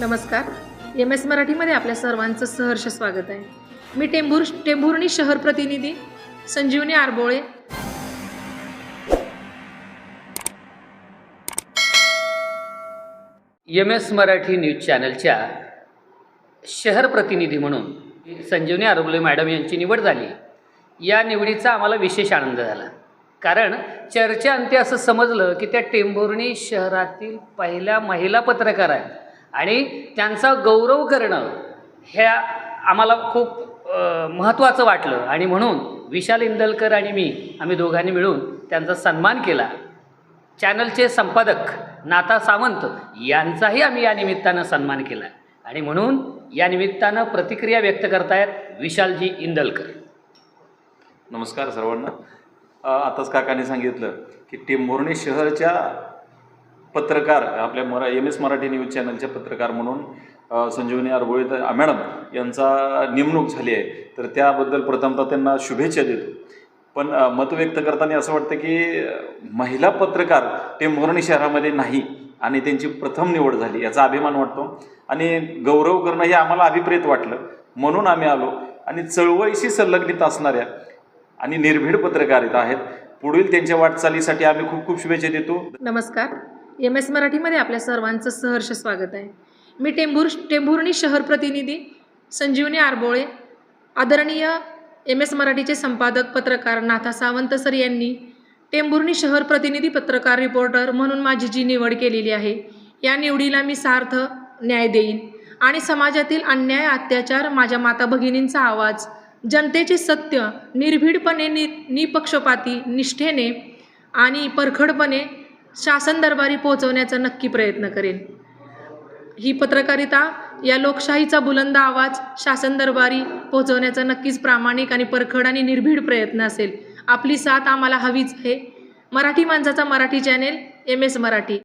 नमस्कार. MS मराठीमध्ये आपल्या सर्वांचं सहर्ष स्वागत आहे. मी टेंभुर्णी शहर प्रतिनिधी संजीवनी आरबोळे. MS मराठी न्यूज चॅनलच्या शहर प्रतिनिधी म्हणून संजीवनी आरबोळे मॅडम यांची निवड झाली. या निवडीचा आम्हाला विशेष आनंद झाला, कारण चर्चेअंती असं समजलं की त्या टेंभुर्णी शहरातील पहिल्या महिला पत्रकार आहेत आणि त्यांचा गौरव करणं हे आम्हाला खूप महत्त्वाचं वाटलं. आणि म्हणून विशाल इंदलकर आणि आम्ही दोघांनी मिळून त्यांचा सन्मान केला. चॅनलचे संपादक नाथा सावंत यांचाही आम्ही या निमित्तानं सन्मान केला. आणि म्हणून या निमित्तानं प्रतिक्रिया व्यक्त करतायत विशालजी इंदलकर. नमस्कार सर्वांना. आताच काकांनी सांगितलं की टेंभुर्णी शहरच्या पत्रकार आपल्या MS मराठी न्यूज चॅनलच्या पत्रकार म्हणून संजीवनी आरबोळे मॅडम यांचा नेमणूक झाली आहे, तर त्याबद्दल प्रथमतः त्यांना शुभेच्छा देतो. पण मत व्यक्त करताना असं वाटतं की महिला पत्रकार टेंभुर्णी शहरामध्ये नाही आणि त्यांची प्रथम निवड झाली याचा अभिमान वाटतो आणि गौरव करणं हे आम्हाला अभिप्रेत वाटलं, म्हणून आम्ही आलो. आणि चळवळीशी संलग्नित असणाऱ्या आणि निर्भीड पत्रकारिता आहेत. पुढील त्यांच्या वाटचालीसाठी आम्ही खूप खूप शुभेच्छा देतो. नमस्कार. MS मराठीमध्ये आपल्या सर्वांचं सहर्ष स्वागत आहे. मी टेंभुर्णी शहर प्रतिनिधी संजीवनी आरबोळे. आदरणीय MS मराठीचे संपादक पत्रकार नाथा सावंत सर यांनी टेंभुर्णी शहर प्रतिनिधी पत्रकार रिपोर्टर म्हणून माझी जी निवड केलेली आहे, या निवडीला मी सार्थ न्याय देईन आणि समाजातील अन्याय अत्याचार, माझ्या माता भगिनींचा आवाज, जनतेचे सत्य निर्भीडपणे निपक्षपाती निष्ठेने आणि परखडपणे शासन दरबारी पोहोचवण्याचा नक्की प्रयत्न करेन. ही पत्रकारिता या लोकशाहीचा बुलंद आवाज शासन दरबारी पोहोचवण्याचा नक्कीच प्रामाणिक आणि परखड आणि निर्भीड प्रयत्न असेल. आपली साथ आम्हाला हवीच आहे. मराठी माणसाचा मराठी चॅनेल MS मराठी.